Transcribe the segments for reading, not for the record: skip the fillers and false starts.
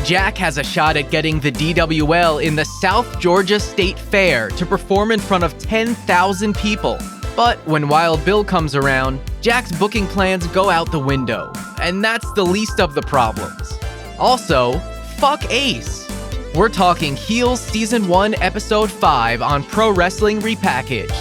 Jack has a shot at getting the DWL in the South Georgia State Fair to perform in front of 10,000 people. But when Wild Bill comes around, Jack's booking plans go out the window, and that's the least of the problems. Also, fuck Ace. We're talking Heels Season 1, Episode 5 on Pro Wrestling Repackaged.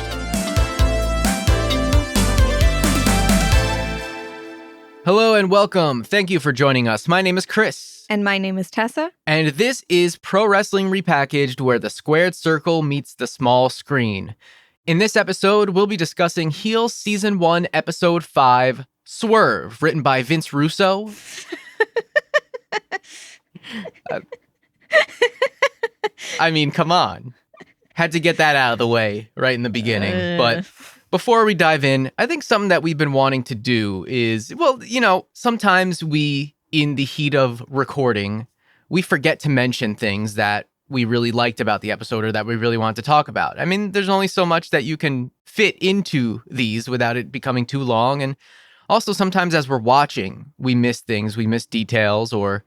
Hello and welcome. Thank you for joining us. My name is Chris. And my name is Tessa. And this is Pro Wrestling Repackaged, where the squared circle meets the small screen. In this episode, we'll be discussing Heels Season 1, Episode 5, Swerve, written by Vince Russo. I mean, come on. Had to get that out of the way right in the beginning. But before we dive in, I think something that we've been wanting to do is, well, you know, sometimes we, in the heat of recording, we forget to mention things that we really liked about the episode or that we really want to talk about. I mean, there's only so much that you can fit into these without it becoming too long. And also sometimes as we're watching, we miss things, we miss details, or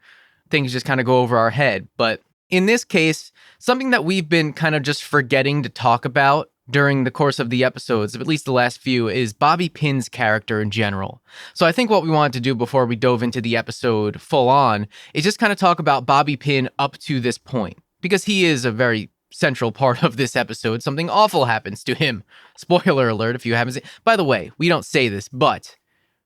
things just kind of go over our head. But in this case, something that we've been kind of just forgetting to talk about during the course of the episodes, at least the last few, is Bobby Pin's character in general. So I think what we wanted to do before we dove into the episode full on is just kind of talk about Bobby Pin up to this point, because he is a very central part of this episode. Something awful happens to him. Spoiler alert if you haven't seen. By the way, we don't say this, but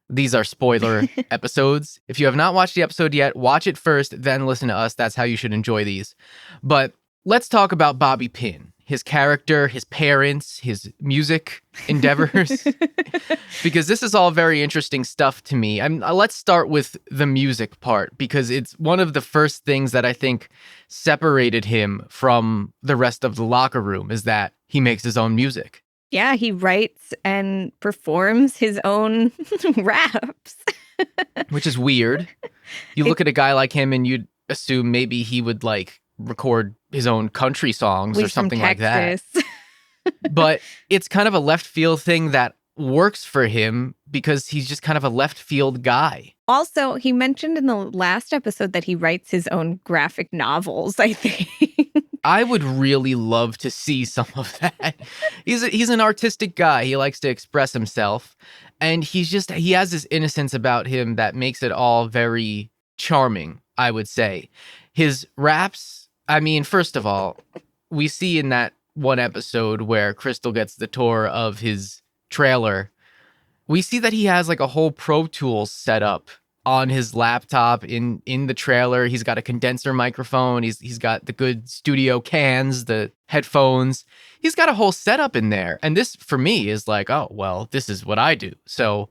these are spoiler episodes. If you have not watched the episode yet, watch it first, then listen to us. That's how you should enjoy these. But let's talk about Bobby Pin, his character, his parents, his music endeavors, because this is all very interesting stuff to me. Let's start with the music part, because it's one of the first things that I think separated him from the rest of the locker room, is that he makes his own music. Yeah, he writes and performs his own raps. Which is weird. You look at a guy like him and you'd assume maybe he would like record his own country songs or something like that. But it's kind of a left field thing that works for him because he's just kind of a left field guy. Also, he mentioned in the last episode that he writes his own graphic novels, I think. I would really love to see some of that. He's an artistic guy. He likes to express himself. And he has this innocence about him that makes it all very charming, I would say. His raps, I mean, first of all, we see in that one episode where Crystal gets the tour of his trailer, we see that he has like a whole Pro Tools set up on his laptop in the trailer. He's got a condenser microphone. He's got the good studio cans, the headphones. He's got a whole setup in there. And this, for me, is like, oh, well, this is what I do. So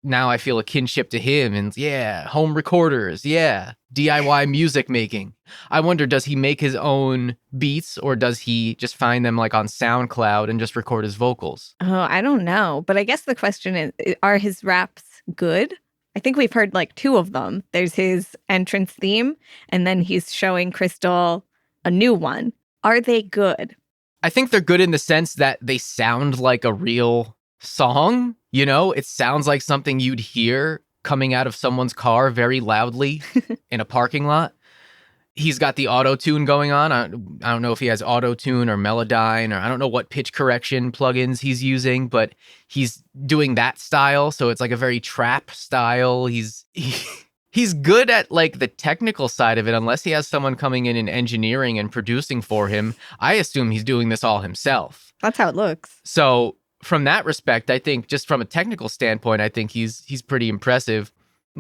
now I feel a kinship to him. And yeah, home recorders. Yeah, DIY music making. I wonder, does he make his own beats or does he just find them like on SoundCloud and just record his vocals? Oh, I don't know. But I guess the question is, are his raps good? I think we've heard like two of them. There's his entrance theme, and then he's showing Crystal a new one. Are they good? I think they're good in the sense that they sound like a real song. You know, it sounds like something you'd hear coming out of someone's car very loudly in a parking lot. He's got the auto-tune going on. I don't know if he has auto-tune or Melodyne, or I don't know what pitch correction plugins he's using, but he's doing that style. So it's like a very trap style. He's good at like the technical side of it, unless he has someone coming in and engineering and producing for him. I assume he's doing this all himself. That's how it looks. So from that respect, I think just from a technical standpoint, I think he's pretty impressive.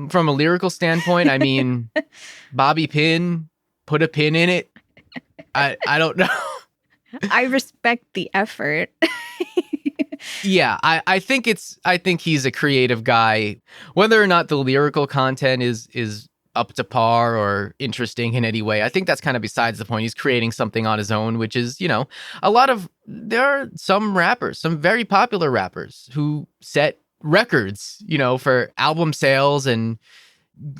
From a lyrical standpoint, I mean, Bobby Pin, put a pin in it. I don't know. I respect the effort. Yeah, I think he's a creative guy. Whether or not the lyrical content is up to par or interesting in any way, I think that's kind of besides the point. He's creating something on his own, which is, you know, there are some rappers, some very popular rappers who set records, you know, for album sales and,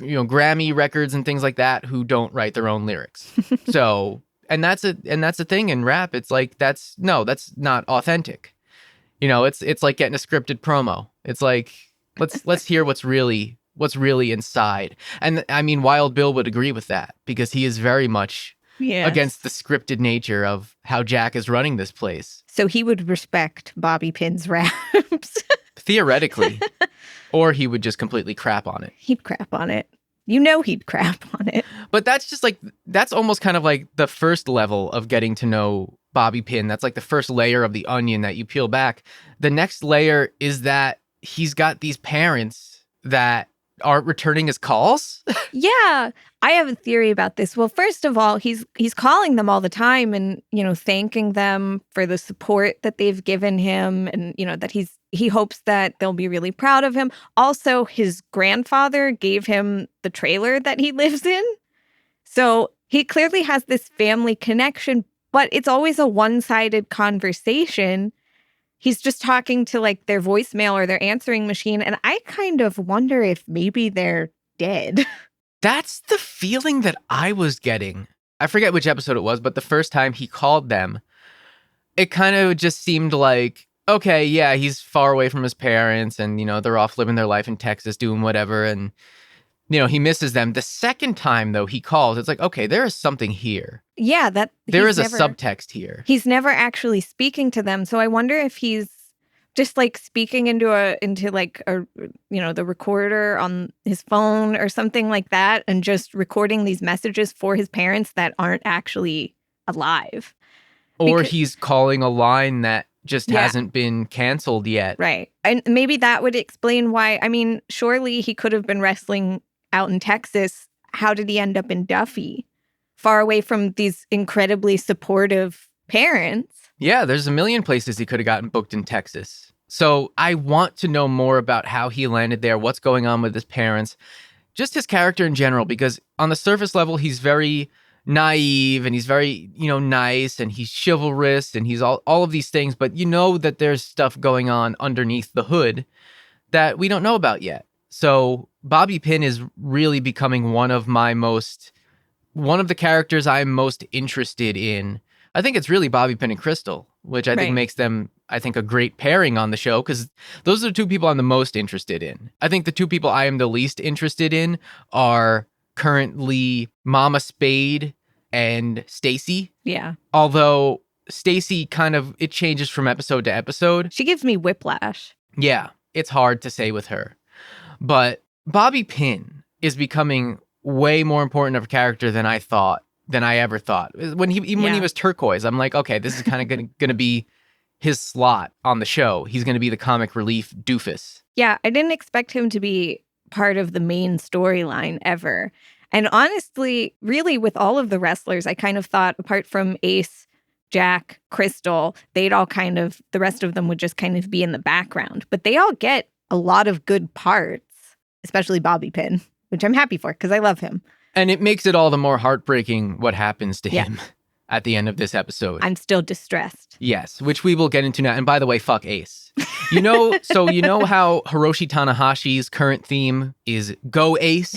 you know, Grammy records and things like that, who don't write their own lyrics. So, and that's a thing in rap. It's like, that's not authentic. You know, it's like getting a scripted promo. It's like, let's hear what's really what's really inside. And I mean, Wild Bill would agree with that because he is very much against the scripted nature of how Jack is running this place. So he would respect Bobby Pin's raps. Theoretically. Or he would just completely crap on it. He'd crap on it. You know he'd crap on it. But that's just like, that's almost kind of like the first level of getting to know Bobby Pin. That's like the first layer of the onion that you peel back. The next layer is that he's got these parents that aren't returning his calls. Yeah, I have a theory about this. Well, first of all, he's calling them all the time and, you know, thanking them for the support that they've given him and, you know, that he hopes that they'll be really proud of him. Also, his grandfather gave him the trailer that he lives in. So he clearly has this family connection, but it's always a one-sided conversation. He's just talking to like their voicemail or their answering machine. And I kind of wonder if maybe they're dead. That's the feeling that I was getting. I forget which episode it was, but the first time he called them, it kind of just seemed like, okay, yeah, he's far away from his parents and, you know, they're off living their life in Texas doing whatever. And, you know, he misses them. The second time, though, he calls, it's like, okay, there is something here. Yeah, that there is a subtext here. He's never actually speaking to them. So I wonder if he's just like speaking into like a, you know, the recorder on his phone or something like that and just recording these messages for his parents that aren't actually alive. Or he's calling a line that just hasn't been canceled yet. Right. And maybe that would explain why. I mean, surely he could have been wrestling out in Texas. How did he end up in Duffy? Far away from these incredibly supportive parents. Yeah, there's a million places he could have gotten booked in Texas. So I want to know more about how he landed there, what's going on with his parents, just his character in general, because on the surface level, he's very naive and he's very, you know, nice and he's chivalrous and he's all of these things. But you know that there's stuff going on underneath the hood that we don't know about yet. So Bobby Pin is really becoming one of the characters I'm most interested in. I think it's really Bobby Pin and Crystal, which I think makes them, I think, a great pairing on the show because those are the two people I'm the most interested in. I think the two people I am the least interested in are currently Mama Spade and Stacy. Yeah. Although Stacy it changes from episode to episode. She gives me whiplash. Yeah, it's hard to say with her. But Bobby Pin is becoming way more important of a character than I ever thought. When he was turquoise, I'm like, okay, this is kind of going to be his slot on the show. He's going to be the comic relief doofus. Yeah, I didn't expect him to be part of the main storyline ever. And honestly, really with all of the wrestlers, I kind of thought apart from Ace, Jack, Crystal, the rest of them would just kind of be in the background. But they all get a lot of good parts, especially Bobby Pin, which I'm happy for because I love him. And it makes it all the more heartbreaking what happens to him at the end of this episode. I'm still distressed. Yes, which we will get into now. And by the way, fuck Ace. You know how Hiroshi Tanahashi's current theme is Go Ace?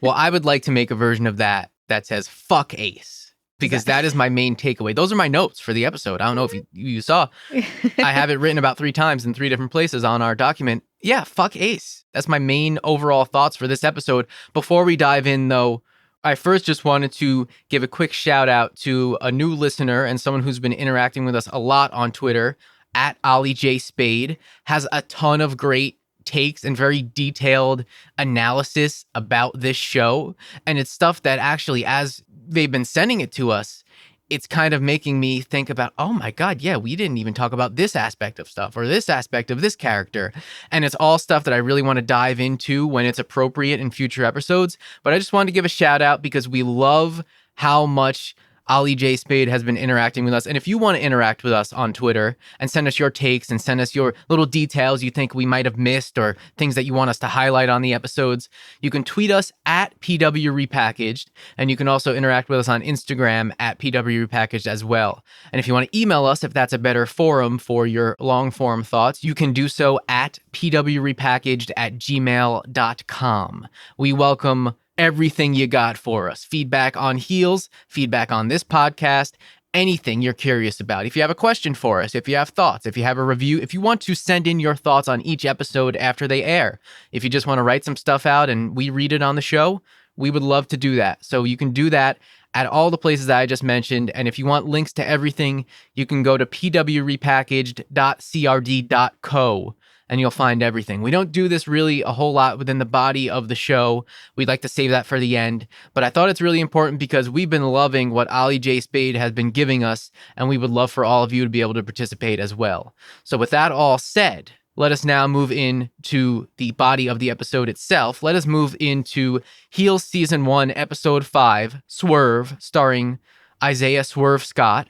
Well, I would like to make a version of that says fuck Ace. Because that is my main takeaway. Those are my notes for the episode. I don't know if you saw. I have it written about 3 times in 3 different places on our document. Yeah, fuck Ace. That's my main overall thoughts for this episode. Before we dive in, though, I first just wanted to give a quick shout out to a new listener and someone who's been interacting with us a lot on Twitter, at Ollie J. Spade, has a ton of great takes and very detailed analysis about this show. And it's stuff that actually, as they've been sending it to us, it's kind of making me think about, oh my God, yeah, we didn't even talk about this aspect of stuff or this aspect of this character. And it's all stuff that I really want to dive into when it's appropriate in future episodes. But I just wanted to give a shout out because we love how much Ollie J. Spade has been interacting with us. And if you want to interact with us on Twitter and send us your takes and send us your little details you think we might have missed or things that you want us to highlight on the episodes, you can tweet us at PW Repackaged. And you can also interact with us on Instagram at PW Repackaged as well. And if you want to email us, if that's a better forum for your long form thoughts, you can do so at pwrepackaged@gmail.com. We welcome everything you got for us. Feedback on Heels, feedback on this podcast, anything you're curious about. If you have a question for us, if you have thoughts, if you have a review, if you want to send in your thoughts on each episode after they air, if you just want to write some stuff out and we read it on the show, we would love to do that. So you can do that at all the places that I just mentioned. And if you want links to everything, you can go to pwrepackaged.crd.co and you'll find everything. We don't do this really a whole lot within the body of the show. We'd like to save that for the end. But I thought it's really important because we've been loving what Ollie J. Spade has been giving us, and we would love for all of you to be able to participate as well. So with that all said, let us now move into the body of the episode itself. Let us move into Heels Season 1, Episode 5, Swerve, starring Isaiah Swerve Scott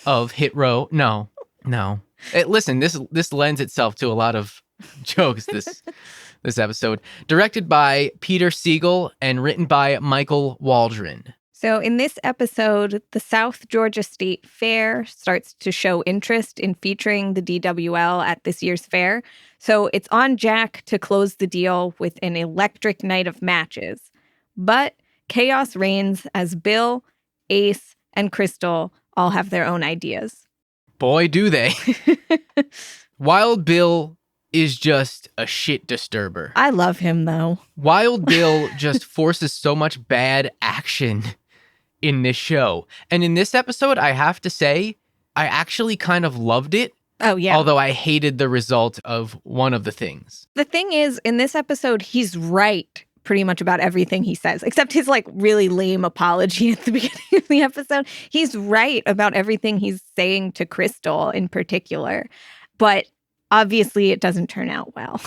of Hit Row. No. Listen, this lends itself to a lot of jokes, this episode. Directed by Peter Siegel and written by Michael Waldron. So in this episode, the South Georgia State Fair starts to show interest in featuring the DWL at this year's fair. So it's on Jack to close the deal with an electric night of matches. But chaos reigns as Bill, Ace, and Crystal all have their own ideas. Boy, do they. Wild Bill is just a shit disturber. I love him, though. Wild Bill just forces so much bad action in this show. And in this episode, I have to say, I actually kind of loved it. Oh, yeah. Although I hated the result of one of the things. The thing is, in this episode, he's right pretty much about everything he says, except his really lame apology at the beginning of the episode. He's right about everything he's saying to Crystal in particular. But obviously, it doesn't turn out well.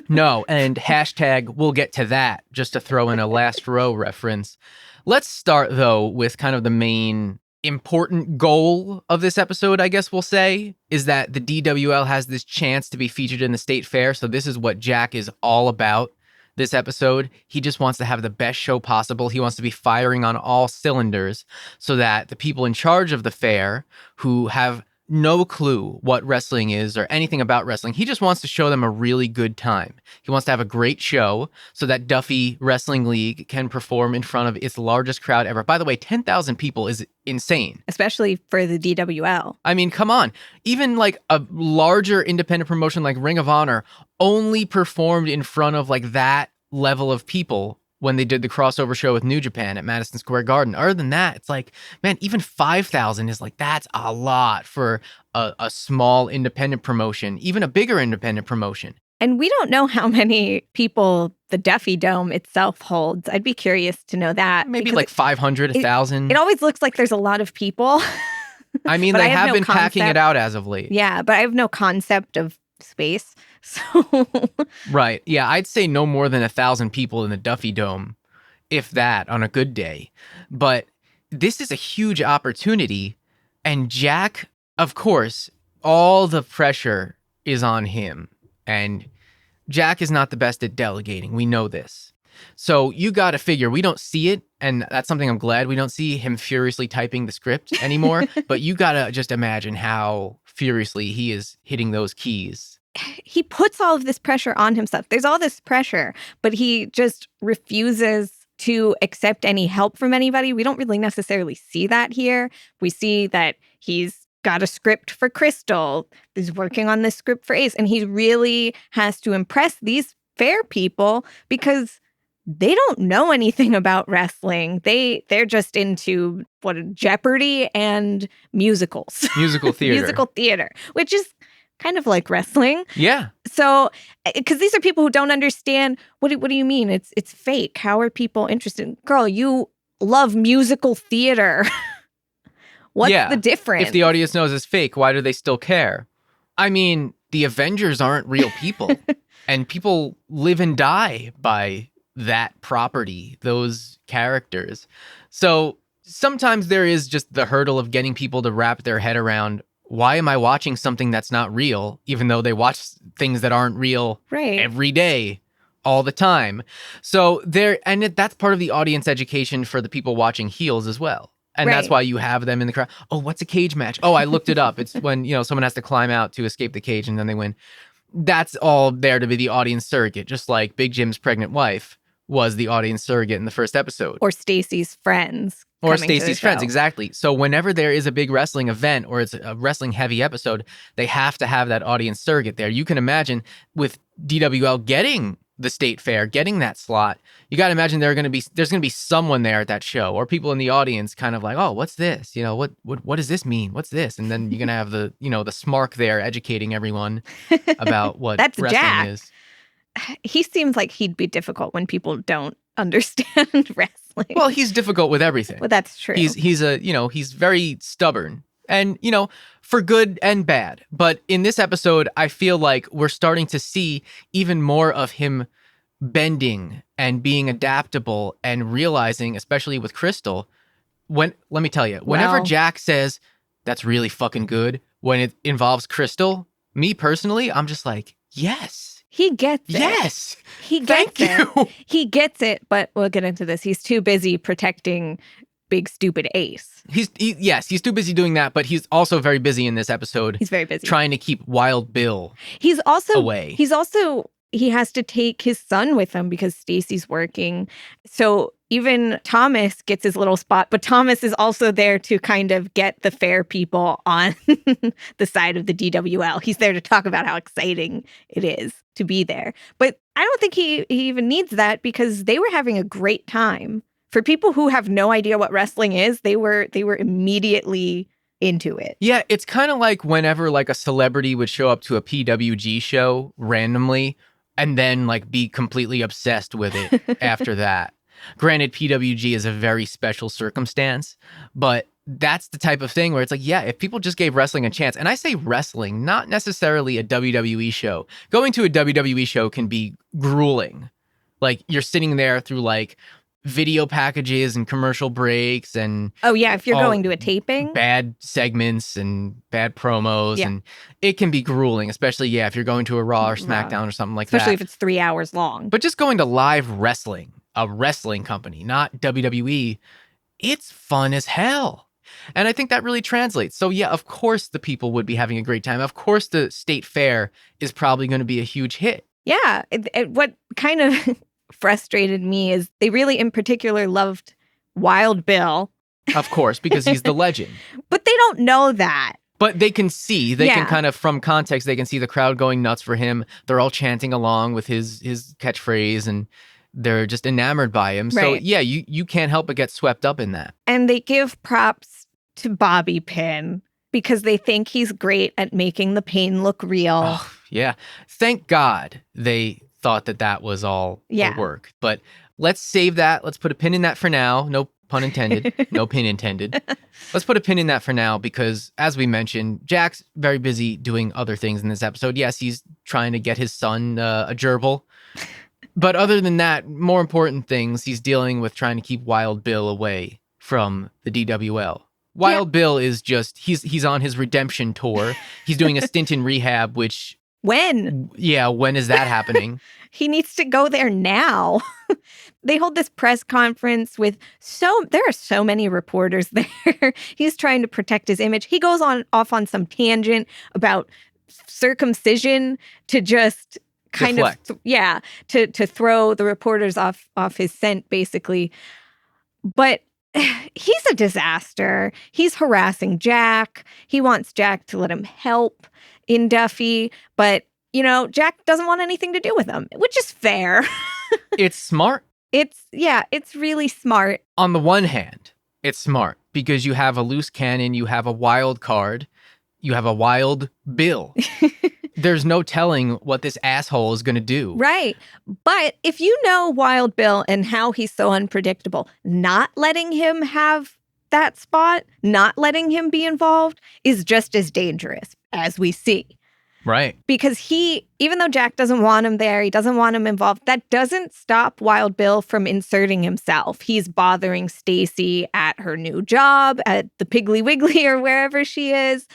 No, and hashtag we'll get to that, just to throw in a Last Row reference. Let's start, though, with kind of the main important goal of this episode, I guess we'll say, is that the DWL has this chance to be featured in the state fair. So this is what Jack is all about this episode. He just wants to have the best show possible. He wants to be firing on all cylinders so that the people in charge of the fair who have no clue what wrestling is or anything about wrestling, he just wants to show them a really good time. He wants to have a great show so that Duffy Wrestling League can perform in front of its largest crowd ever. By the way, 10,000 people is insane. Especially for the DWL. I mean, come on. Even a larger independent promotion like Ring of Honor only performed in front of that level of people when they did the crossover show with New Japan at Madison Square Garden. Other than that, it's man, even 5,000 is that's a lot for a small independent promotion, even a bigger independent promotion. And we don't know how many people the Duffy Dome itself holds. I'd be curious to know that. Maybe 500, 1,000. It always looks like there's a lot of people. I mean, they have been packing it out as of late. Yeah, but I have no concept of space. So Right. Yeah, I'd say no more than 1,000 people in the Duffy Dome, if that, on a good day. But this is a huge opportunity. And Jack, of course, all the pressure is on him. And Jack is not the best at delegating. We know this. So you got to figure, we don't see it. And that's something I'm glad we don't see him furiously typing the script anymore. But you got to just imagine how furiously he is hitting those keys. He puts all of this pressure on himself. There's all this pressure, but he just refuses to accept any help from anybody. We don't really necessarily see that here. We see that he's got a script for Crystal. He's working on this script for Ace. And he really has to impress these fair people because they don't know anything about wrestling. They're just into Jeopardy and musicals. Musical theater. Musical theater, which is kind of like wrestling. Yeah. So, because these are people who don't understand, what do you mean? It's fake. How are people interested? Girl, you love musical theater. What's the difference? If the audience knows it's fake, why do they still care? I mean, the Avengers aren't real people. And people live and die by that property, those characters. So sometimes there is just the hurdle of getting people to wrap their head around, why am I watching something that's not real, even though they watch things that aren't real every day, all the time? So that's part of the audience education for the people watching Heels as well. And that's why you have them in the crowd. Oh, what's a cage match? Oh, I looked it up. It's when, someone has to climb out to escape the cage and then they win. That's all there to be the audience surrogate, just like Big Jim's pregnant wife was the audience surrogate in the first episode. Or Stacy's friends. Or coming to the Stacy's friends, show. exactly. So whenever there is a big wrestling event or it's a wrestling heavy episode, they have to have that audience surrogate there. You can imagine with DWL getting the state fair, getting that slot, you got to imagine there's going to be someone there at that show, or people in the audience kind of like, oh, what's this? You know, what does this mean? What's this? And then you're going to have the smark there educating everyone about what That's wrestling Jack. is. He seems like he'd be difficult when people don't understand wrestling. Well, he's difficult with everything. Well, that's true. He's very stubborn, and for good and bad. But in this episode, I feel like we're starting to see even more of him bending and being adaptable and realizing, especially with Crystal, let me tell you, whenever Jack says that's really fucking good, when it involves Crystal, me personally, I'm just like, yes. He gets it. Yes. He gets Thank you. He gets it, but we'll get into this. He's too busy protecting big stupid Ace. He's too busy doing that, but he's also very busy in this episode. He's very busy. Trying to keep Wild Bill away. He has to take his son with him because Stacy's working. So even Thomas gets his little spot, but Thomas is also there to kind of get the fair people on the side of the DWL. He's there to talk about how exciting it is to be there. But I don't think he even needs that because they were having a great time. For people who have no idea what wrestling is, they were immediately into it. Yeah, it's kind of like whenever like a celebrity would show up to a PWG show randomly and then like be completely obsessed with it after that. Granted, PWG is a very special circumstance, but that's the type of thing where it's like, yeah, if people just gave wrestling a chance, and I say wrestling, not necessarily a WWE show. Going to a WWE show can be grueling. Like you're sitting there through like video packages and commercial breaks and if you're going to a taping, bad segments and bad promos, and it can be grueling, especially if you're going to a Raw or SmackDown or something like especially that. if it's 3 hours long. But just going to live wrestling, a wrestling company, not WWE, it's fun as hell. And I think that really translates. So yeah, of course the people would be having a great time. Of course the state fair is probably going to be a huge hit. Yeah, what kind of frustrated me is they really in particular loved Wild Bill. Of course, because he's the legend. But they don't know that. But they can see, can kind of, from context, they can see the crowd going nuts for him. They're all chanting along with his catchphrase and they're just enamored by him. Right. So yeah, you can't help but get swept up in that. And they give props to Bobby Pin because they think he's great at making the pain look real. Oh, yeah. Thank God they thought that was all work. But let's save that. Let's put a pin in that for now. No pun intended. No pin intended. Let's put a pin in that for now because, as we mentioned, Jack's very busy doing other things in this episode. Yes, he's trying to get his son a gerbil. But other than that, more important things, he's dealing with trying to keep Wild Bill away from the DWL. Wild Bill is just, he's on his redemption tour. He's doing a stint in rehab, which... When? Yeah, when is that happening? He needs to go there now. They hold this press conference with there are so many reporters there. He's trying to protect his image. He goes off on some tangent about circumcision to just kind deflect. To throw the reporters off his scent, basically. But he's a disaster. He's harassing Jack. He wants Jack to let him help in Duffy, but Jack doesn't want anything to do with him, which is fair. It's smart. It's really smart. On the one hand, it's smart because you have a loose cannon, you have a wild card, you have a Wild Bill. There's no telling what this asshole is going to do. Right. But if you know Wild Bill and how he's so unpredictable, not letting him have that spot, not letting him be involved is just as dangerous, as we see. Right. Because even though Jack doesn't want him there, he doesn't want him involved, that doesn't stop Wild Bill from inserting himself. He's bothering Stacy at her new job, at the Piggly Wiggly or wherever she is.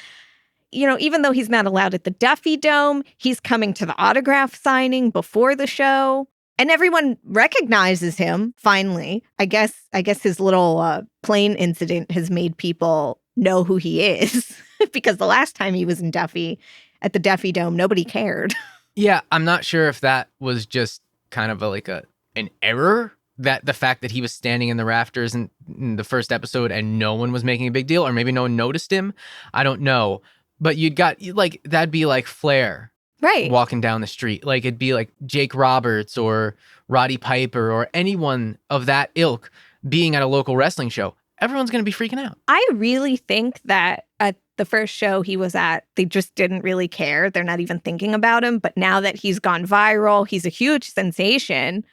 Even though he's not allowed at the Duffy Dome, he's coming to the autograph signing before the show. And everyone recognizes him, finally. I guess his little plane incident has made people know who he is. Because the last time he was in Duffy, at the Duffy Dome, nobody cared. Yeah, I'm not sure if that was just kind of like a an error that the fact that he was standing in the rafters in the first episode and no one was making a big deal, or maybe no one noticed him. I don't know. But that'd be like Flair walking down the street. Like it'd be like Jake Roberts or Roddy Piper or anyone of that ilk being at a local wrestling show. Everyone's going to be freaking out. I really think that at the first show he was at, they just didn't really care. They're not even thinking about him. But now that he's gone viral, he's a huge sensation.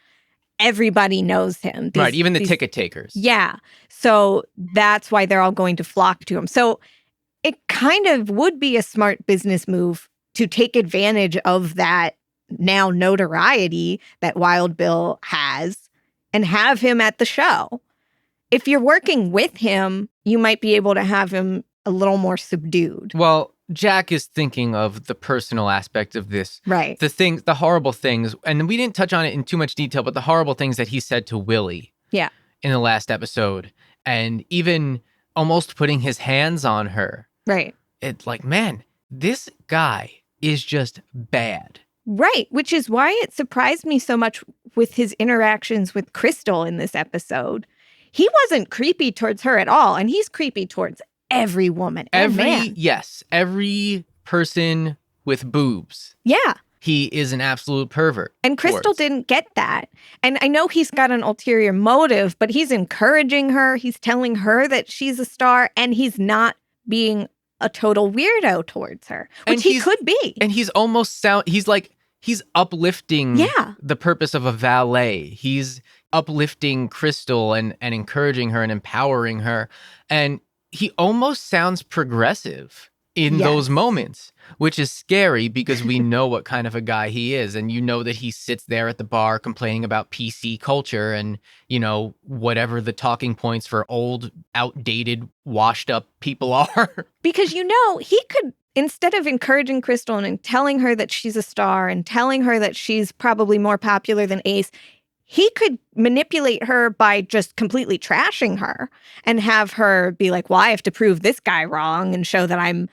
Everybody knows him. Right, even the ticket takers. Yeah. So that's why they're all going to flock to him. So it kind of would be a smart business move to take advantage of that now notoriety that Wild Bill has and have him at the show. If you're working with him, you might be able to have him a little more subdued. Well, Jack is thinking of the personal aspect of this. Right. The horrible things, and we didn't touch on it in too much detail, but the horrible things that he said to Willie. Yeah. In the last episode. And even almost putting his hands on her. Right. It's like, man, this guy is just bad. Right. Which is why it surprised me so much with his interactions with Crystal in this episode. He wasn't creepy towards her at all. And he's creepy towards every woman. Yes. Every person with boobs. Yeah. He is an absolute pervert. And Crystal didn't get that. And I know he's got an ulterior motive, but he's encouraging her. He's telling her that she's a star, and he's not being a total weirdo towards her, which he could be. And he's almost he's uplifting the purpose of a valet. He's uplifting Crystal and encouraging her and empowering her. And he almost sounds progressive in those moments, which is scary because we know what kind of a guy he is. And you know that he sits there at the bar complaining about PC culture and, whatever the talking points for old, outdated, washed up people are. Because, he could, instead of encouraging Crystal and telling her that she's a star and telling her that she's probably more popular than Ace, he could manipulate her by just completely trashing her and have her be like, well, I have to prove this guy wrong and show that I'm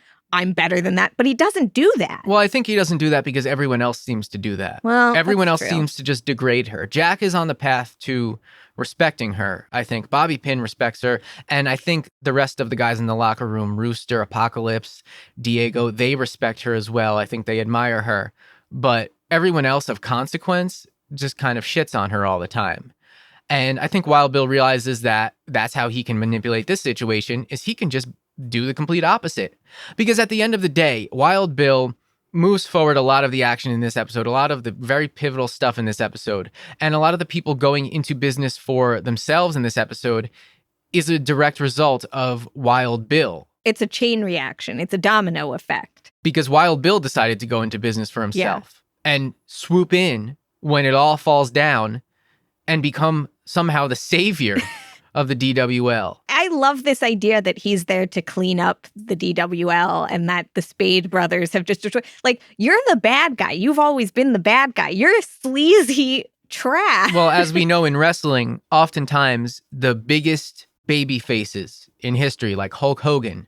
better than that. But he doesn't do that. Well, I think he doesn't do that because everyone else seems to do that. Well, everyone else true. seems to just degrade her. Jack is on the path to respecting her. I think Bobby Pin respects her. And I think the rest of the guys in the locker room, Rooster, Apocalypse, Diego, they respect her as well. I think they admire her. But everyone else of consequence just kind of shits on her all the time. And I think Wild Bill realizes that that's how he can manipulate this situation, is he can just do the complete opposite. Because at the end of the day, Wild Bill moves forward a lot of the action in this episode, a lot of the very pivotal stuff in this episode, and a lot of the people going into business for themselves in this episode is a direct result of Wild Bill. It's a chain reaction. It's a domino effect. Because Wild Bill decided to go into business for himself and swoop in when it all falls down and become somehow the savior of the DWL. I love this idea that he's there to clean up the DWL and that the Spade brothers have just destroyed. Like, you're the bad guy. You've always been the bad guy. You're a sleazy trash. Well, as we know in wrestling, oftentimes the biggest baby faces in history, like Hulk Hogan,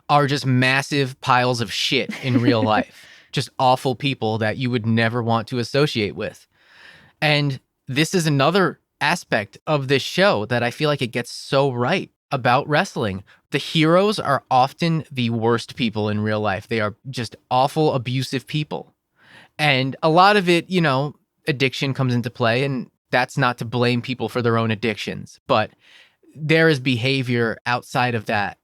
are just massive piles of shit in real life. Just awful people that you would never want to associate with. And this is another aspect of this show that I feel like it gets so right about wrestling. The heroes are often the worst people in real life. They are just awful, abusive people. And a lot of it, addiction comes into play, and that's not to blame people for their own addictions. But there is behavior outside of that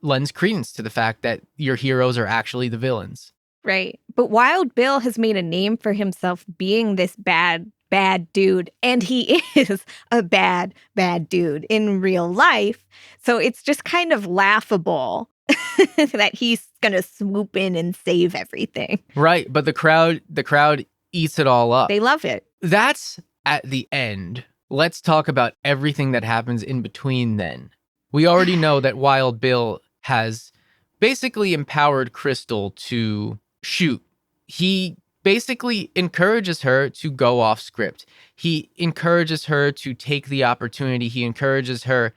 lends credence to the fact that your heroes are actually the villains. Right. But Wild Bill has made a name for himself being this bad dude. And he is a bad dude in real life. So it's just kind of laughable that he's going to swoop in and save everything. Right. But the crowd eats it all up. They love it. That's at the end. Let's talk about everything that happens in between then. We already know that Wild Bill has basically empowered Crystal to shoot. He basically encourages her to go off script. He encourages her to take the opportunity. He encourages her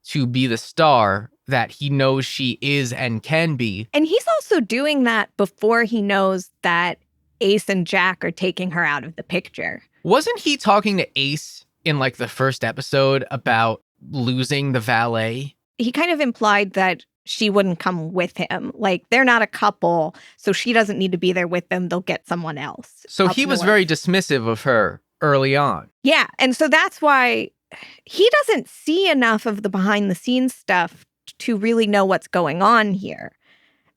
to be the star that he knows she is and can be. And he's also doing that before he knows that Ace and Jack are taking her out of the picture. Wasn't he talking to Ace in like the first episode about losing the valet? He kind of implied that she wouldn't come with him. Like, they're not a couple, so she doesn't need to be there with them. They'll get someone else. So he was very dismissive of her early on. Yeah, and so that's why he doesn't see enough of the behind-the-scenes stuff to really know what's going on here.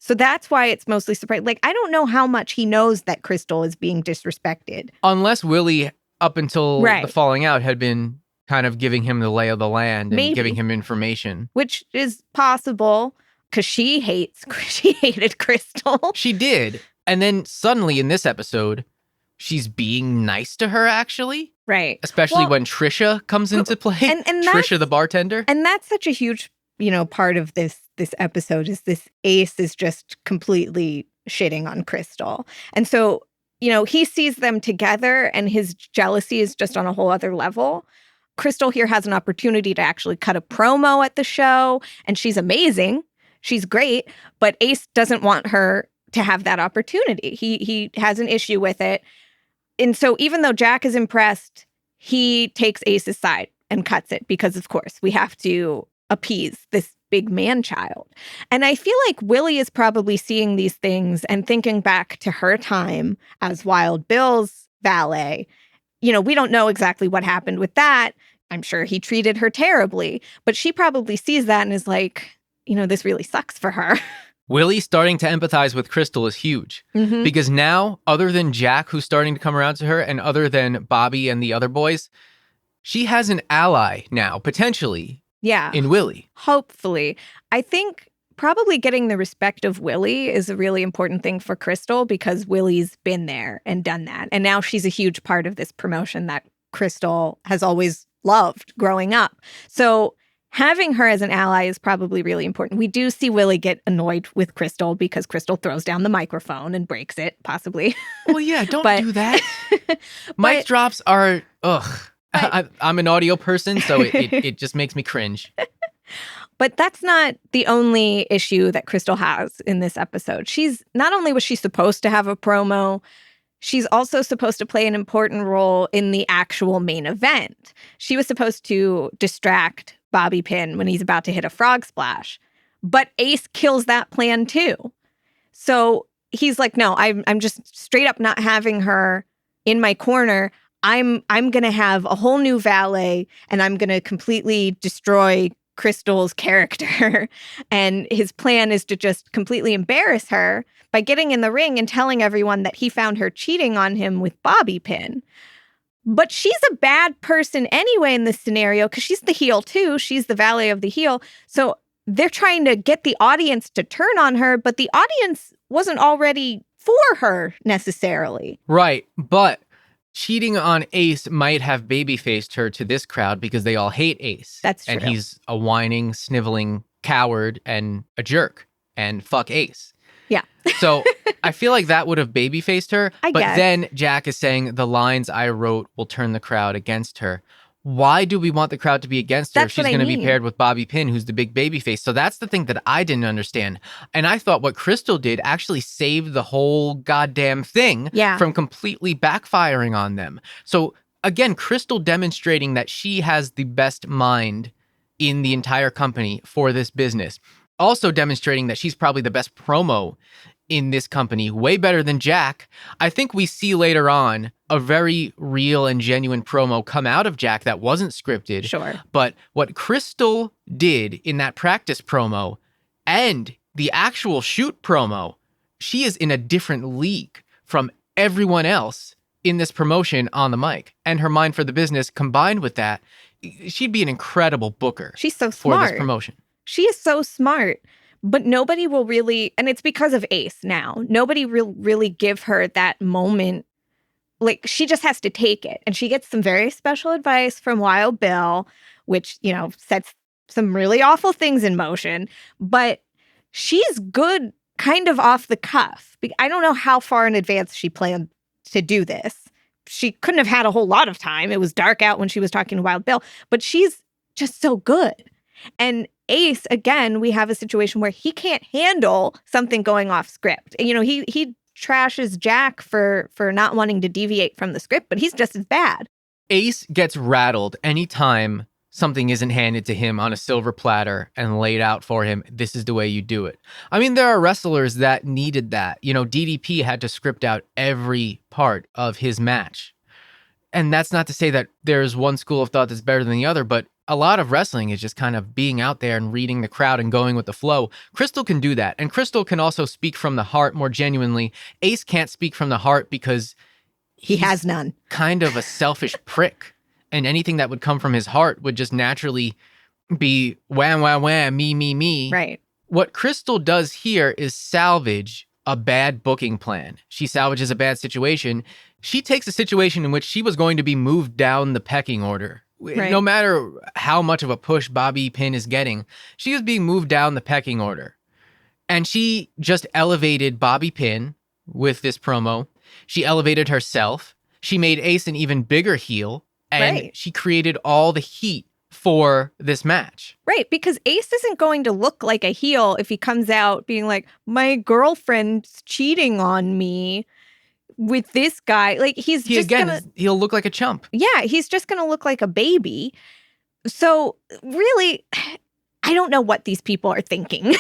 So that's why it's mostly surprising. Like, I don't know how much he knows that Crystal is being disrespected. Unless Willie, up until Right. the falling out, had been kind of giving him the lay of the land and Maybe. giving him information. Which is possible, because she hated Crystal. She did. And then suddenly in this episode, she's being nice to her, actually. Right. Especially when Trisha comes into play. And Trisha, the bartender. And that's such a huge, part of this episode is this Ace is just completely shitting on Crystal. And so, he sees them together and his jealousy is just on a whole other level. Crystal here has an opportunity to actually cut a promo at the show, and she's amazing. She's great, but Ace doesn't want her to have that opportunity. He has an issue with it. And so even though Jack is impressed, he takes Ace's side and cuts it because, of course, we have to appease this big man-child. And I feel like Willie is probably seeing these things and thinking back to her time as Wild Bill's valet. We don't know exactly what happened with that. I'm sure he treated her terribly, but she probably sees that and is like, this really sucks for her. Willie starting to empathize with Crystal is huge because now, other than Jack, who's starting to come around to her, and other than Bobby and the other boys, she has an ally now, potentially, in Willie. Hopefully. I think probably getting the respect of Willie is a really important thing for Crystal because Willie's been there and done that. And now she's a huge part of this promotion that Crystal has always loved growing up. So having her as an ally is probably really important. We do see Willie get annoyed with Crystal because Crystal throws down the microphone and breaks it, possibly. Well, yeah, don't do that. Mic drops are, I'm an audio person, so it just makes me cringe. But that's not the only issue that Crystal has in this episode. Not only was she supposed to have a promo, she's also supposed to play an important role in the actual main event. She was supposed to distract Bobby Pin when he's about to hit a frog splash. But Ace kills that plan too. So he's like, no, I'm just straight up not having her in my corner. I'm going to have a whole new valet and I'm going to completely destroy Crystal's character. And his plan is to just completely embarrass her by getting in the ring and telling everyone that he found her cheating on him with Bobby Pin. But she's a bad person anyway in this scenario because she's the heel too. She's the valet of the heel. So they're trying to get the audience to turn on her, but the audience wasn't already for her necessarily. Right. But cheating on Ace might have babyfaced her to this crowd because they all hate Ace. That's true. And he's a whining, sniveling coward and a jerk. And fuck Ace. Yeah. So I feel like that would have babyfaced her. I but guess. Then Jack is saying the lines I wrote will turn the crowd against her. Why do we want the crowd to be against her if she's going to be paired with Bobby Pin, who's the big babyface? So that's the thing that I didn't understand. And I thought what Crystal did actually saved the whole goddamn thing from completely backfiring on them. So again, Crystal demonstrating that she has the best mind in the entire company for this business. Also demonstrating that she's probably the best promo in this company, way better than Jack. I think we see later on a very real and genuine promo come out of Jack that wasn't scripted. Sure. But what Crystal did in that practice promo and the actual shoot promo, she is in a different league from everyone else in this promotion on the mic. And her mind for the business combined with that, she'd be an incredible booker. She's so smart for this promotion. She is so smart. But nobody will really, and it's because of Ace now, nobody will really give her that moment. Like, she just has to take it. And she gets some very special advice from Wild Bill, which, sets some really awful things in motion. But she's good kind of off the cuff. I don't know how far in advance she planned to do this. She couldn't have had a whole lot of time. It was dark out when she was talking to Wild Bill. But she's just so good. And Ace, again, we have a situation where he can't handle something going off script. He trashes Jack for not wanting to deviate from the script, but he's just as bad. Ace gets rattled anytime something isn't handed to him on a silver platter and laid out for him. This is the way you do it. I mean, there are wrestlers that needed that. You know, DDP had to script out every part of his match. And that's not to say that there's one school of thought that's better than the other, but a lot of wrestling is just kind of being out there and reading the crowd and going with the flow. Crystal can do that. And Crystal can also speak from the heart more genuinely. Ace can't speak from the heart because he has none. Kind of a selfish prick. And anything that would come from his heart would just naturally be wham, wham, wham, me, me, me. Right. What Crystal does here is salvage a bad booking plan. She salvages a bad situation. She takes a situation in which she was going to be moved down the pecking order. Right. No matter how much of a push Bobby Pin is getting, she is being moved down the pecking order. And she just elevated Bobby Pin with this promo. She elevated herself. She made Ace an even bigger heel. And she created all the heat for this match. Right, because Ace isn't going to look like a heel if he comes out being like, my girlfriend's cheating on me with this guy. Like, he'll look like a chump. Yeah, he's just going to look like a baby. So, really, I don't know what these people are thinking.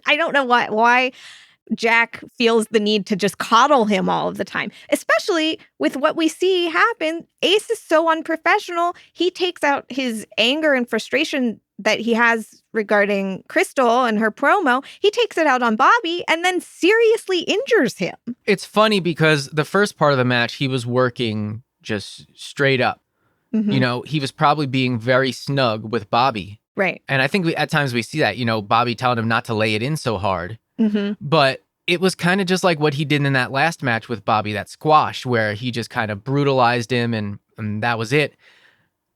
I don't know why Jack feels the need to just coddle him all of the time, especially with what we see happen. Ace is so unprofessional. He takes out his anger and frustration that he has regarding Crystal and her promo. He takes it out on Bobby and then seriously injures him. It's funny because the first part of the match, he was working just straight up. Mm-hmm. You know, he was probably being very snug with Bobby. Right. And I think at times we see that, you know, Bobby telling him not to lay it in so hard. Mm-hmm. But it was kind of just like what he did in that last match with Bobby, that squash, where he just kind of brutalized him and that was it.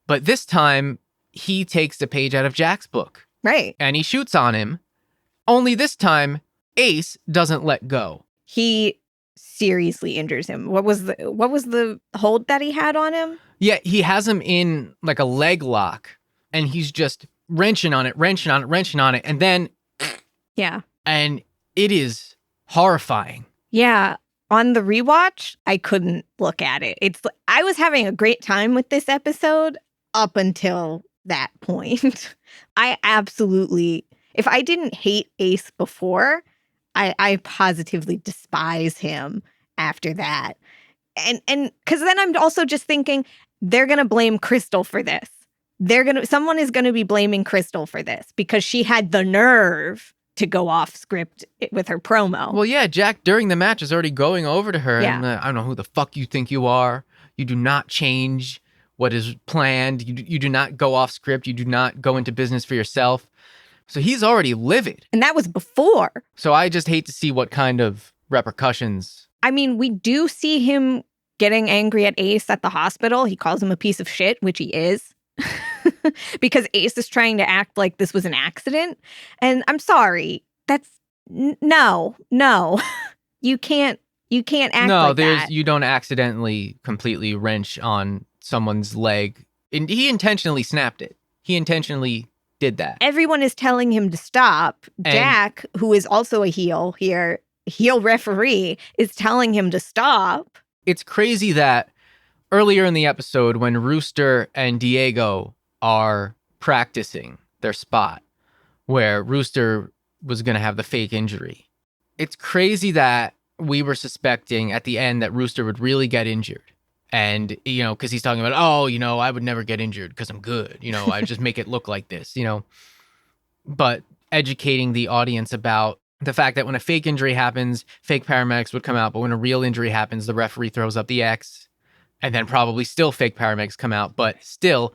But this time, he takes the page out of Jack's book. Right. And he shoots on him. Only this time, Ace doesn't let go. He seriously injures him. What was the hold that he had on him? Yeah, he has him in like a leg lock, and he's just wrenching on it. And then... Yeah. And it is horrifying. Yeah. On the rewatch, I couldn't look at it. I was having a great time with this episode up until that point. I absolutely, if I didn't hate Ace before, I positively despise him after that. And because then I'm also just thinking they're going to blame Crystal for this. Someone is going to be blaming Crystal for this because she had the nerve to go off script with her promo. Well, yeah, Jack during the match is already going over to her. Yeah. And I don't know who the fuck you think you are. You do not change what is planned. You do not go off script. You do not go into business for yourself. So he's already livid. And that was before. So I just hate to see what kind of repercussions. I mean, we do see him getting angry at Ace at the hospital. He calls him a piece of shit, which he is. Because Ace is trying to act like this was an accident. And I'm sorry. That's no. You can't act like that. You don't accidentally completely wrench on someone's leg. And he intentionally snapped it. He intentionally did that. Everyone is telling him to stop. And Jack, who is also a heel here, heel referee, is telling him to stop. It's crazy that earlier in the episode, when Rooster and Diego are practicing their spot, where Rooster was going to have the fake injury, it's crazy that we were suspecting at the end that Rooster would really get injured. And, you know, because he's talking about, I would never get injured because I'm good. You know, I just make it look like this, you know. But educating the audience about the fact that when a fake injury happens, fake paramedics would come out. But when a real injury happens, the referee throws up the X. And then probably still fake paramedics come out. But still,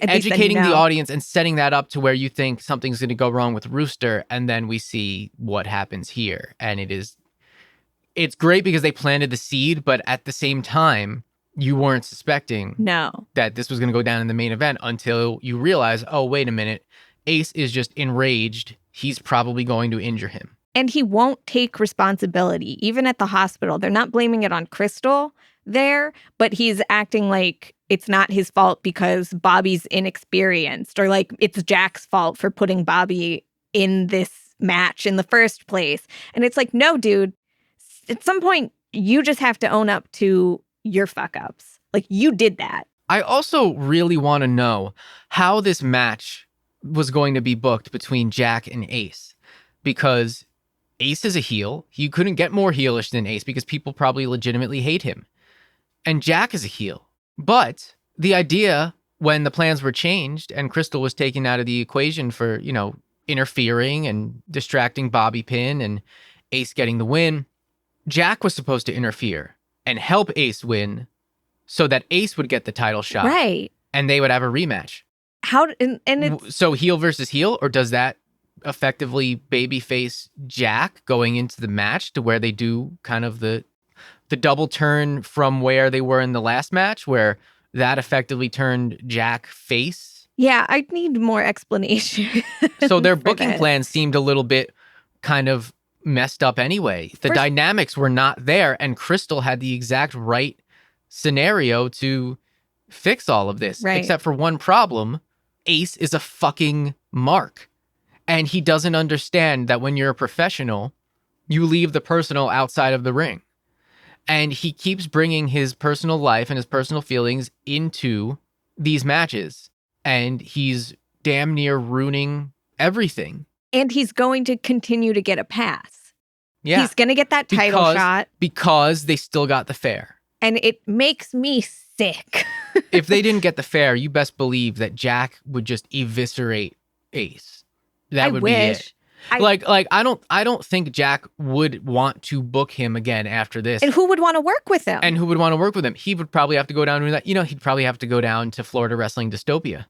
educating the audience and setting that up to where you think something's going to go wrong with Rooster. And then we see what happens here. And it's great because they planted the seed. But at the same time, you weren't suspecting that this was going to go down in the main event until you realize, oh, wait a minute. Ace is just enraged. He's probably going to injure him. And he won't take responsibility, even at the hospital. They're not blaming it on Crystal there, but he's acting like it's not his fault because Bobby's inexperienced, or like it's Jack's fault for putting Bobby in this match in the first place. And it's like, no, dude, at some point, you just have to own up to your fuck ups. Like, you did that. I also really want to know how this match was going to be booked between Jack and Ace, because Ace is a heel. You couldn't get more heelish than Ace because people probably legitimately hate him. And Jack is a heel. But the idea when the plans were changed and Crystal was taken out of the equation for, interfering and distracting Bobby Pin and Ace getting the win, Jack was supposed to interfere and help Ace win so that Ace would get the title shot. Right. And they would have a rematch. So heel versus heel, or does that effectively babyface Jack going into the match to where they do kind of the double turn from where they were in the last match, where that effectively turned Jack face? Yeah, I need more explanation. So their booking plan seemed a little bit kind of messed up anyway. The dynamics were not there, and Crystal had the exact right scenario to fix all of this. Right. Except for one problem. Ace is a fucking mark. And he doesn't understand that when you're a professional, you leave the personal outside of the ring. And he keeps bringing his personal life and his personal feelings into these matches. And he's damn near ruining everything. And he's going to continue to get a pass. Yeah. He's going to get that title shot. Because they still got the fair. And it makes me sick. If they didn't get the fair, you best believe that Jack would just eviscerate Ace. That would be it. I don't think Jack would want to book him again after this. And who would want to work with him? He would probably have to go down to that. He'd probably have to go down to Florida Wrestling Dystopia,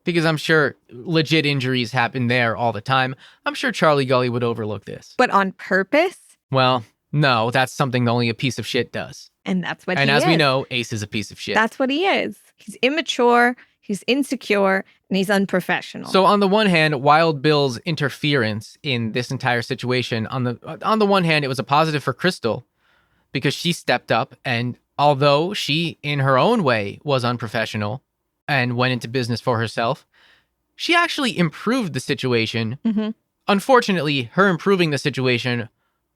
because I'm sure legit injuries happen there all the time. I'm sure Charlie Gully would overlook this. But on purpose? Well, no, that's something only a piece of shit does. And that's what he is. And as we know, Ace is a piece of shit. That's what he is. He's immature, he's insecure, and he's unprofessional. So on the one hand, Wild Bill's interference in this entire situation, on the one hand, it was a positive for Crystal because she stepped up, and although she, in her own way, was unprofessional and went into business for herself, she actually improved the situation. Mm-hmm. Unfortunately, her improving the situation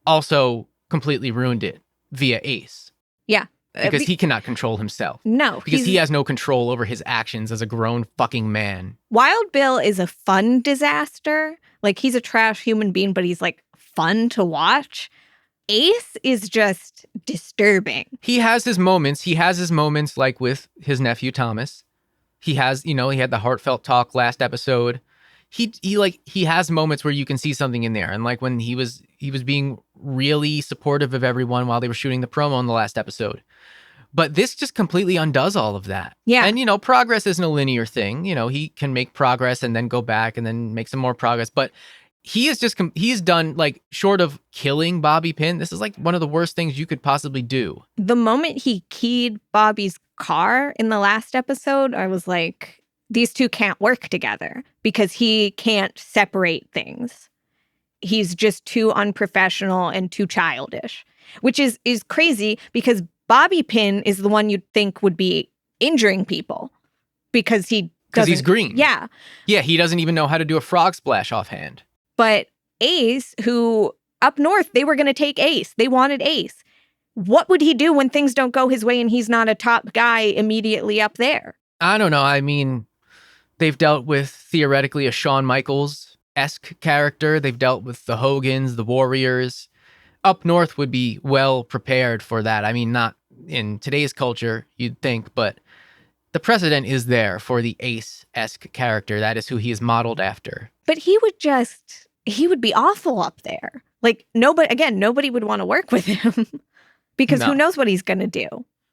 also completely ruined it via Ace. Yeah. Because he cannot control himself. No. Because he has no control over his actions as a grown fucking man. Wild Bill is a fun disaster. Like, he's a trash human being, but he's, like, fun to watch. Ace is just disturbing. He has his moments like with his nephew Thomas. He has, he had the heartfelt talk last episode. He has moments where you can see something in there. And like when he was being really supportive of everyone while they were shooting the promo in the last episode. But this just completely undoes all of that. Yeah. And, progress isn't a linear thing. He can make progress and then go back and then make some more progress. But he's done, like, short of killing Bobby Pin, this is like one of the worst things you could possibly do. The moment he keyed Bobby's car in the last episode, I was like, these two can't work together because he can't separate things. He's just too unprofessional and too childish, which is crazy because Bobby Pin is the one you'd think would be injuring people because he's green. Yeah. Yeah, he doesn't even know how to do a frog splash offhand. But Ace, who up north, they were going to take Ace. They wanted Ace. What would he do when things don't go his way and he's not a top guy immediately up there? I don't know. I mean, they've dealt with, theoretically, a Shawn Michaels-esque character. They've dealt with the Hogans, the Warriors. Up north would be well prepared for that. I mean, not in today's culture, you'd think, but the precedent is there for the Ace-esque character. That is who he is modeled after. But he would be awful up there. Like, nobody would want to work with him because who knows what he's going to do.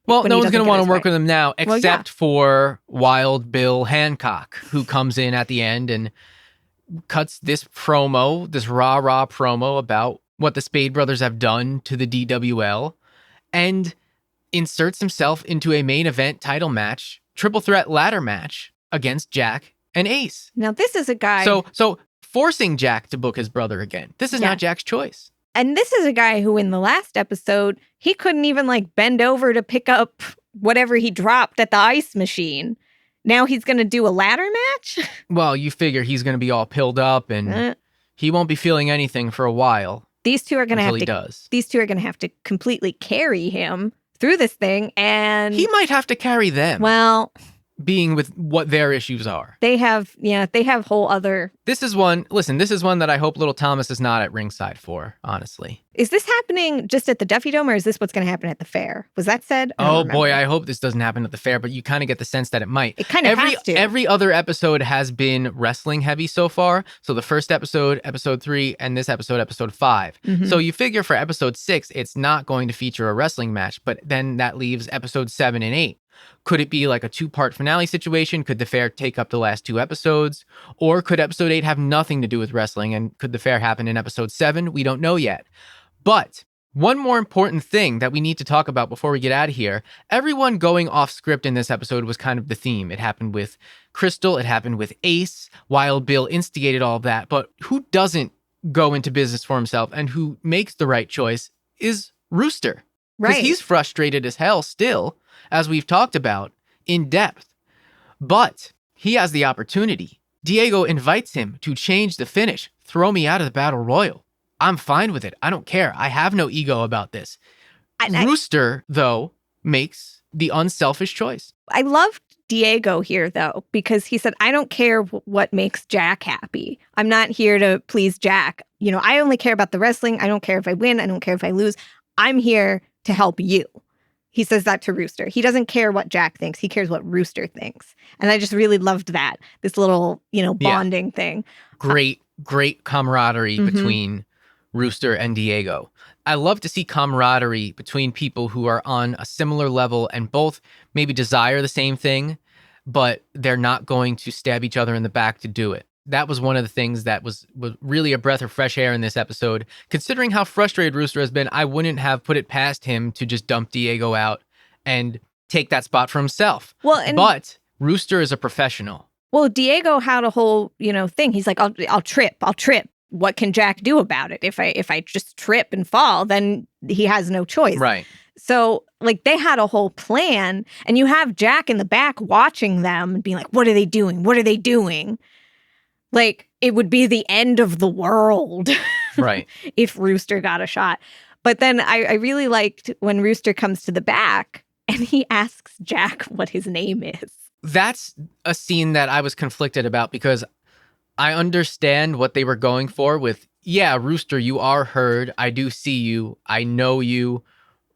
Well, no one's going to want to work with him now, except for Wild Bill Hancock, who comes in at the end and cuts this promo, this rah-rah promo about what the Spade brothers have done to the DWL, and inserts himself into a main event title match, triple threat ladder match against Jack and Ace. Now, this is a guy... So forcing Jack to book his brother again. This is not Jack's choice. And this is a guy who in the last episode, he couldn't even like bend over to pick up whatever he dropped at the ice machine. Now he's going to do a ladder match? Well, you figure he's going to be all pilled up and he won't be feeling anything for a while. These two are going to have until to. he does. These two are going to have to completely carry him through this thing, and He might have to carry them. well, being with what their issues are. they have whole other. This is one that I hope little Thomas is not at ringside for, honestly. Is this happening just at the Duffy Dome, or is this what's going to happen at the fair? Was that said? Oh boy, I hope this doesn't happen at the fair, but you kind of get the sense that it might. It kind of has to. Every other episode has been wrestling heavy so far. So the first episode, episode 3, and this episode 5. Mhm. So you figure for episode 6, it's not going to feature a wrestling match, but then that leaves episode 7 and 8. Could it be like a 2-part finale situation? Could the fair take up the last 2 episodes? Or could episode 8 have nothing to do with wrestling? And could the fair happen in episode 7? We don't know yet. But one more important thing that we need to talk about before we get out of here, everyone going off script in this episode was kind of the theme. It happened with Crystal, it happened with Ace, Wild Bill instigated all of that. But who doesn't go into business for himself and who makes the right choice is Rooster. Because Right. he's frustrated as hell still, as we've talked about in depth. But he has the opportunity. Diego invites him to change the finish, throw me out of the Battle Royal. I'm fine with it. I don't care. I have no ego about this. Rooster, though, makes the unselfish choice. I loved Diego here, though, because he said, I don't care what makes Jack happy. I'm not here to please Jack. I only care about the wrestling. I don't care if I win. I don't care if I lose. I'm here to help you. He says that to Rooster. He doesn't care what Jack thinks. He cares what Rooster thinks. And I just really loved that. This little, bonding thing. Great camaraderie Mhm. between Rooster and Diego. I love to see camaraderie between people who are on a similar level and both maybe desire the same thing, but they're not going to stab each other in the back to do it. That was one of the things that was really a breath of fresh air in this episode. Considering how frustrated Rooster has been, I wouldn't have put it past him to just dump Diego out and take that spot for himself. But Rooster is a professional. Well, Diego had a whole, thing. He's like, I'll trip. What can Jack do about it? If I just trip and fall, then he has no choice. Right. So, they had a whole plan, and you have Jack in the back watching them and being like, what are they doing? What are they doing? It would be the end of the world. Right. If Rooster got a shot. But then I really liked when Rooster comes to the back and he asks Jack what his name is. That's a scene that I was conflicted about because I understand what they were going for with, yeah, Rooster, you are heard. I do see you. I know you,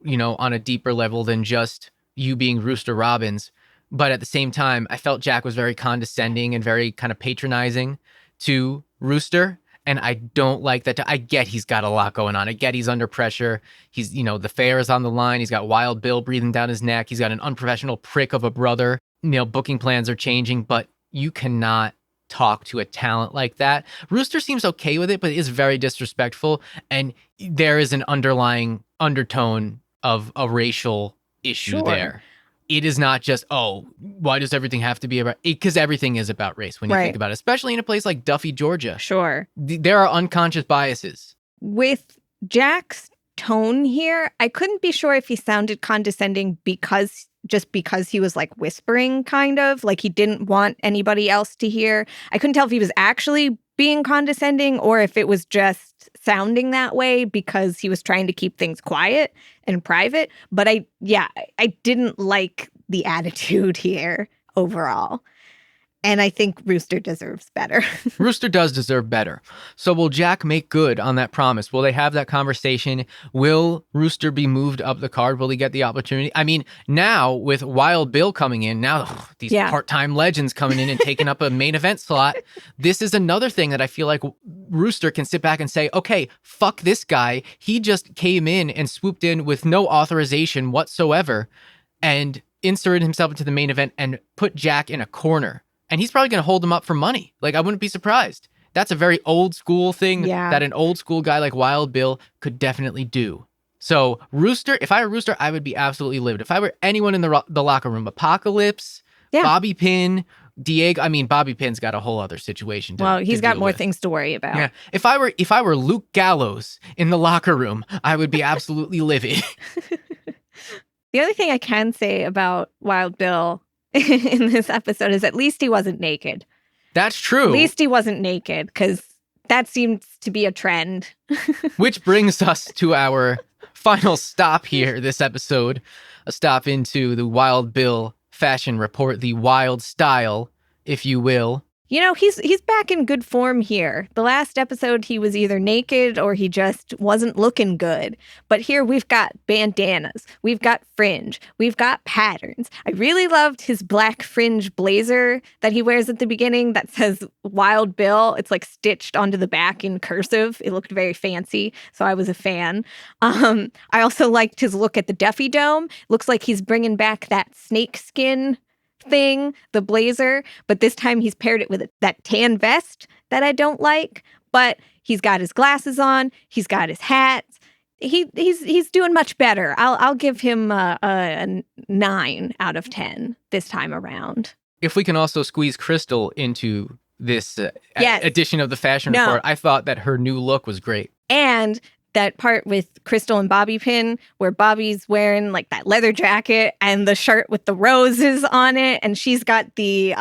on a deeper level than just you being Rooster Robbins. But at the same time, I felt Jack was very condescending and very kind of patronizing to Rooster. And I don't like that. I get he's got a lot going on. I get he's under pressure. He's, the fair is on the line. He's got Wild Bill breathing down his neck. He's got an unprofessional prick of a brother. Booking plans are changing, but you cannot talk to a talent like that. Rooster seems okay with it, but is very disrespectful. And there is an underlying undertone of a racial issue there. It is not just, why does everything have to be about it? Because everything is about race when you think about it, especially in a place like Duffy, Georgia. Sure. There are unconscious biases. With Jack's tone here, I couldn't be sure if he sounded condescending because he was whispering, kind of like he didn't want anybody else to hear. I couldn't tell if he was actually being condescending or if it was just sounding that way because he was trying to keep things quiet and private. But I didn't like the attitude here overall. And I think Rooster deserves better. Rooster does deserve better. So will Jack make good on that promise? Will they have that conversation? Will Rooster be moved up the card? Will he get the opportunity? I mean, now with Wild Bill coming in, now these part-time legends coming in and taking up a main event slot, this is another thing that I feel like Rooster can sit back and say, okay, fuck this guy. He just came in and swooped in with no authorization whatsoever and inserted himself into the main event and put Jack in a corner. And he's probably going to hold him up for money. I wouldn't be surprised. That's a very old school thing that an old school guy like Wild Bill could definitely do. So Rooster, if I were Rooster, I would be absolutely livid. If I were anyone in the locker room, Apocalypse, Bobby Pin, Diego. I mean, Bobby Pin's got a whole other situation. He's got more things to worry about. Yeah. If I were Luke Gallows in the locker room, I would be absolutely livid. The other thing I can say about Wild Bill in this episode is at least he wasn't naked. That's true. At least he wasn't naked because that seems to be a trend. Which brings us to our final stop here this episode. A stop into the Wild Bill fashion report, the wild style, if you will. You know, he's back in good form here. The last episode, he was either naked or he just wasn't looking good. But here we've got bandanas, we've got fringe, we've got patterns. I really loved his black fringe blazer that he wears at the beginning that says Wild Bill. It's like stitched onto the back in cursive. It looked very fancy, so I was a fan. I also liked his look at the Duffy Dome. Looks like he's bringing back that snake skin thing, the blazer, but this time he's paired it with that tan vest that I don't like, but he's got his glasses on, he's got his hat. He's doing much better. I'll give him a 9 out of 10 this time around. If we can also squeeze Crystal into this yes. edition of the fashion report, I thought that her new look was great. And that part with Crystal and Bobby Pin where Bobby's wearing like that leather jacket and the shirt with the roses on it, and she's got the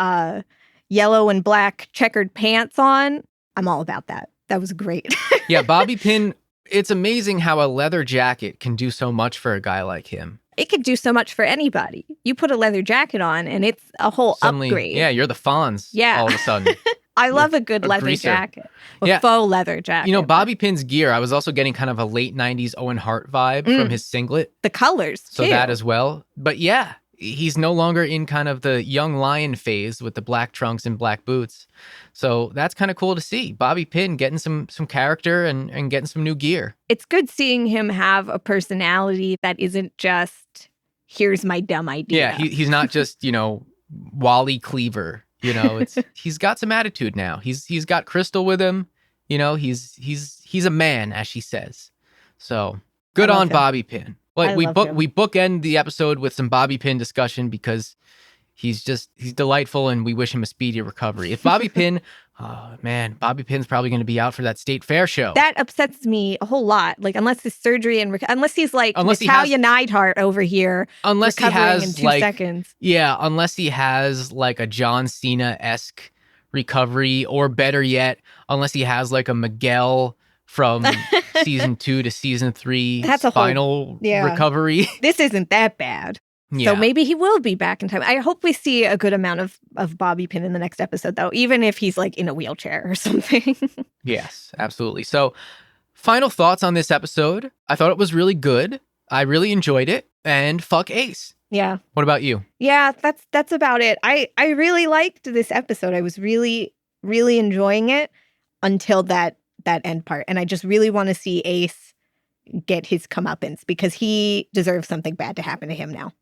yellow and black checkered pants on. I'm all about that. That was great. Yeah, Bobby Pin, it's amazing how a leather jacket can do so much for a guy like him. It could do so much for anybody. You put a leather jacket on and it's a whole upgrade. Yeah, you're the Fonz all of a sudden. I love a good leather jacket. A faux leather jacket. You know, Bobby Pin's gear, I was also getting kind of a late 90s Owen Hart vibe from his singlet. The colors, too. So that as well. But yeah, he's no longer in kind of the young lion phase with the black trunks and black boots. So that's kind of cool to see. Bobby Pin getting some character and getting some new gear. It's good seeing him have a personality that isn't just, here's my dumb idea. Yeah, he's not just, Wally Cleaver. He's got some attitude now. He's got Crystal with him. He's a man, as she says. So good on Bobby Pin. Like we bookend the episode with some Bobby Pin discussion because he's delightful and we wish him a speedy recovery. If Bobby Pin, Bobby Pin's probably going to be out for that State Fair show. That upsets me a whole lot. Like unless his surgery and unless he's like Natalia Neidhart over here, unless he has in 2 seconds. Yeah, unless he has like a John Cena-esque recovery, or better yet, unless he has like a Miguel from season 2 to season 3 spinal recovery. This isn't that bad. Yeah. So maybe he will be back in time. I hope we see a good amount of Bobby Pin in the next episode, though, even if he's like in a wheelchair or something. Yes, absolutely. So final thoughts on this episode. I thought it was really good. I really enjoyed it. And fuck Ace. Yeah. What about you? Yeah, that's about it. I really liked this episode. I was really, really enjoying it until that end part. And I just really want to see Ace get his comeuppance because he deserves something bad to happen to him now.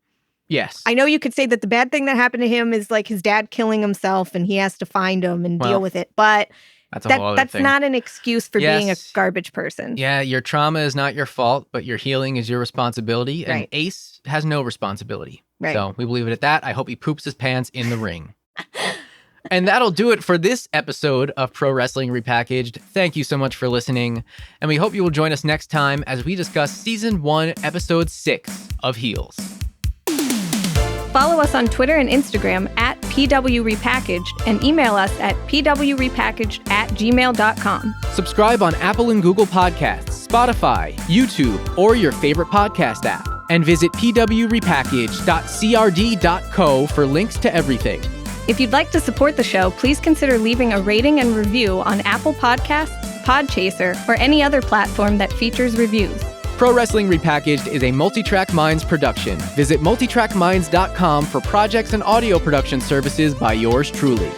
Yes. I know you could say that the bad thing that happened to him is like his dad killing himself and he has to find him and deal with it. But that's not an excuse for being a garbage person. Yeah, your trauma is not your fault, but your healing is your responsibility. And Ace has no responsibility. Right. So we believe it at that. I hope he poops his pants in the ring. And that'll do it for this episode of Pro Wrestling Repackaged. Thank you so much for listening. And we hope you will join us next time as we discuss Season 1, Episode 6 of Heels. Follow us on Twitter and Instagram at PWRepackaged and email us at pwrepackaged@gmail.com. Subscribe on Apple and Google Podcasts, Spotify, YouTube, or your favorite podcast app. And visit pwrepackaged.crd.co for links to everything. If you'd like to support the show, please consider leaving a rating and review on Apple Podcasts, Podchaser, or any other platform that features reviews. Pro Wrestling Repackaged is a Multitrack Minds production. Visit multitrackminds.com for projects and audio production services by yours truly.